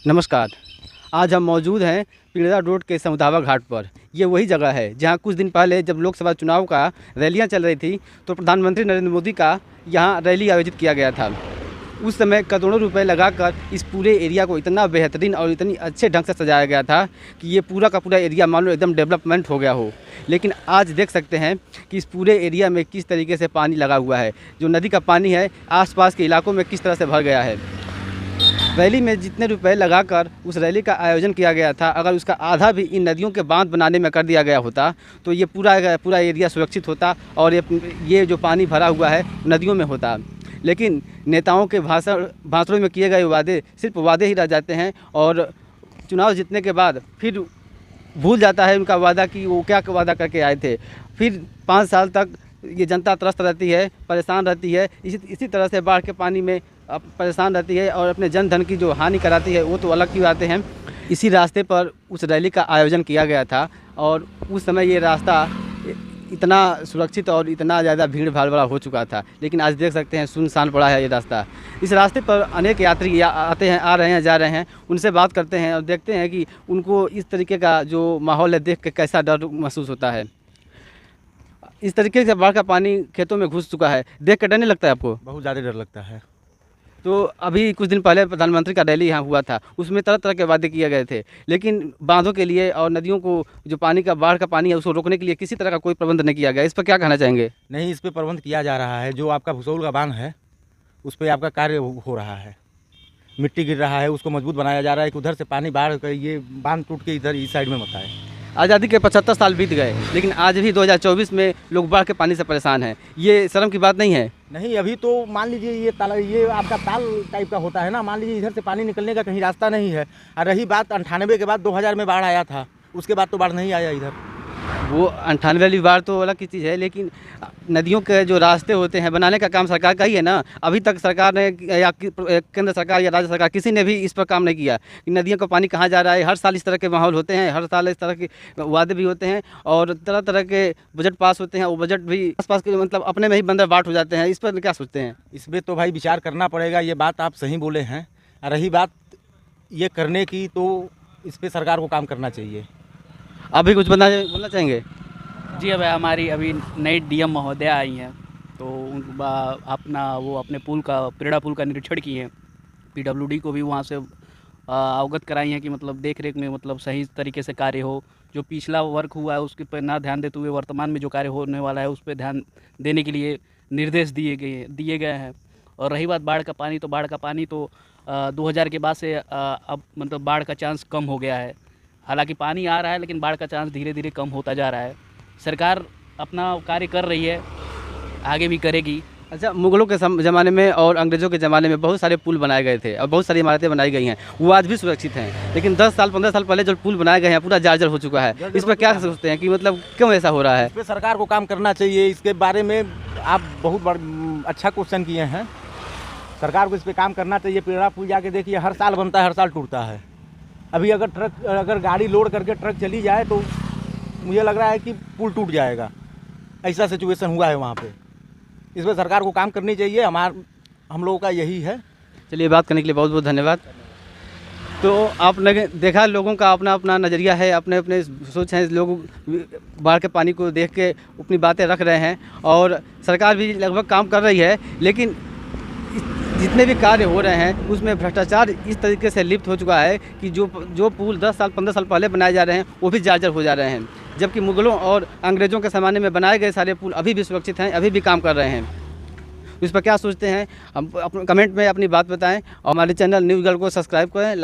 नमस्कार। आज हम मौजूद हैं पिंडरा रोड के समुदावा घाट पर। ये वही जगह है जहाँ कुछ दिन पहले जब लोकसभा चुनाव का रैलियां चल रही थी तो प्रधानमंत्री नरेंद्र मोदी का यहाँ रैली आयोजित किया गया था। उस समय करोड़ों रुपए लगाकर इस पूरे एरिया को इतना बेहतरीन और इतनी अच्छे ढंग से सजाया गया था कि ये पूरा का पूरा एरिया मान लो एकदम डेवलपमेंट हो गया हो। लेकिन आज देख सकते हैं कि इस पूरे एरिया में किस तरीके से पानी लगा हुआ है। जो नदी का पानी है आसपास के इलाकों में किस तरह से भर गया है। रैली में जितने रुपए लगाकर उस रैली का आयोजन किया गया था, अगर उसका आधा भी इन नदियों के बांध बनाने में कर दिया गया होता तो ये पूरा एरिया सुरक्षित होता और ये जो पानी भरा हुआ है नदियों में होता। लेकिन नेताओं के भाषणों में किए गए वादे सिर्फ वादे ही रह जाते हैं और चुनाव जीतने के बाद फिर भूल जाता है उनका वादा कि वो क्या वादा करके आए थे। फिर 5 साल तक ये जनता त्रस्त रहती है, परेशान रहती है। इसी तरह से बाढ़ के पानी में परेशान रहती है और अपने जन धन की जो हानि कराती है वो तो अलग की बातें हैं। इसी रास्ते पर उस रैली का आयोजन किया गया था और उस समय ये रास्ता इतना सुरक्षित और इतना ज़्यादा भीड़ भाड़ वाला हो चुका था। लेकिन आज देख सकते हैं सुनसान पड़ा है ये रास्ता। इस रास्ते पर अनेक यात्री आते हैं, आ रहे हैं, जा रहे हैं। उनसे बात करते हैं और देखते हैं कि उनको इस तरीके का जो माहौल है देख के कैसा डर महसूस होता है। इस तरीके से बाढ़ का पानी खेतों में घुस चुका है, देख कर डर नहीं लगता है आपको? बहुत ज़्यादा डर लगता है। तो अभी कुछ दिन पहले प्रधानमंत्री का रैली यहाँ हुआ था, उसमें तरह तरह के वादे किए गए थे। लेकिन बांधों के लिए और नदियों को जो पानी का बाढ़ का पानी है उसको रोकने के लिए किसी तरह का कोई प्रबंध नहीं किया गया। इस पर क्या कहना चाहेंगे? नहीं, इस पे प्रबंध किया जा रहा है। जो आपका भुसौल का बांध है उस पर आपका कार्य हो रहा है। मिट्टी गिर रहा है, उसको मजबूत बनाया जा रहा है कि उधर से पानी बाढ़ कर ये बांध टूट के इधर इस साइड में मत आए। आज़ादी के 75 साल बीत गए लेकिन आज भी 2024 में लोग बाढ़ के पानी से परेशान हैं। ये शर्म की बात नहीं है? नहीं, अभी तो मान लीजिए ये आपका ताल टाइप का होता है ना। मान लीजिए इधर से पानी निकलने का कहीं रास्ता नहीं है। और रही बात 98 के बाद 2000 में बाढ़ आया था, उसके बाद तो बाढ़ नहीं आया इधर। वो 98 वाली बाढ़ तो अलग की चीज़ है, लेकिन नदियों के जो रास्ते होते हैं बनाने का काम सरकार का ही है ना। अभी तक सरकार ने या केंद्र सरकार या राज्य सरकार किसी ने भी इस पर काम नहीं किया कि नदियों का पानी कहाँ जा रहा है। हर साल इस तरह के माहौल होते हैं, हर साल इस तरह के वादे भी होते हैं और तरह तरह के बजट पास होते हैं। वो बजट भी आसपास के मतलब अपने में ही बंदर बाट हो जाते हैं। इस पर क्या सोचते हैं? इसमें तो भाई विचार करना पड़ेगा। ये बात आप सही बोले हैं। रही बात ये करने की तो इस पर सरकार को काम करना चाहिए। आप भी कुछ बोलना चाहेंगे? जी, अब हमारी अभी नई डीएम महोदया आई हैं तो अपने पुल का पिंडरा पुल का निरीक्षण किए हैं। पीडब्ल्यूडी को भी वहाँ से अवगत कराई हैं कि मतलब देख रेख में मतलब सही तरीके से कार्य हो। जो पिछला वर्क हुआ है उसके पर ना ध्यान देते हुए वर्तमान में जो कार्य होने वाला है उस पर ध्यान देने के लिए निर्देश दिए गए हैं। और रही बात बाढ़ का पानी, तो बाढ़ का पानी तो 2000 के बाद से अब मतलब बाढ़ का चांस कम हो गया है। हालांकि पानी आ रहा है लेकिन बाढ़ का चांस धीरे धीरे कम होता जा रहा है। सरकार अपना कार्य कर रही है, आगे भी करेगी। अच्छा, मुगलों के ज़माने में और अंग्रेज़ों के ज़माने में बहुत सारे पुल बनाए गए थे और बहुत सारी इमारतें बनाई गई हैं, वो आज भी सुरक्षित हैं। लेकिन 10 साल 15 साल पहले जो पुल बनाए गए हैं पूरा जर्जर हो चुका है। इस पर क्या सोचते हैं कि मतलब क्यों ऐसा हो रहा है? इस पर सरकार को काम करना चाहिए। इसके बारे में आप बहुत अच्छा क्वेश्चन किए हैं। सरकार को इस पर काम करना चाहिए। पिंडरा पुल जाके देखिए, हर साल बनता है, हर साल टूटता है। अभी अगर गाड़ी लोड करके ट्रक चली जाए तो मुझे लग रहा है कि पुल टूट जाएगा। ऐसा सिचुएशन हुआ है वहाँ पे। इस पर सरकार को काम करनी चाहिए। हम लोगों का यही है। चलिए, बात करने के लिए बहुत बहुत धन्यवाद। तो आपने देखा लोगों का अपना अपना नज़रिया है, अपने अपने सोच हैं। लोग बाढ़ के पानी को देख के अपनी बातें रख रहे हैं और सरकार भी लगभग काम कर रही है। लेकिन जितने भी कार्य हो रहे हैं उसमें भ्रष्टाचार इस तरीके से लिप्त हो चुका है कि जो पुल 10 साल 15 साल पहले बनाए जा रहे हैं वो भी जर्जर हो जा रहे हैं। जबकि मुगलों और अंग्रेज़ों के ज़माने में बनाए गए सारे पुल अभी भी सुरक्षित हैं, अभी भी काम कर रहे हैं। इस पर क्या सोचते हैं हम कमेंट में अपनी बात बताएं और हमारे चैनल न्यूज़ गर्ल को सब्सक्राइब करें।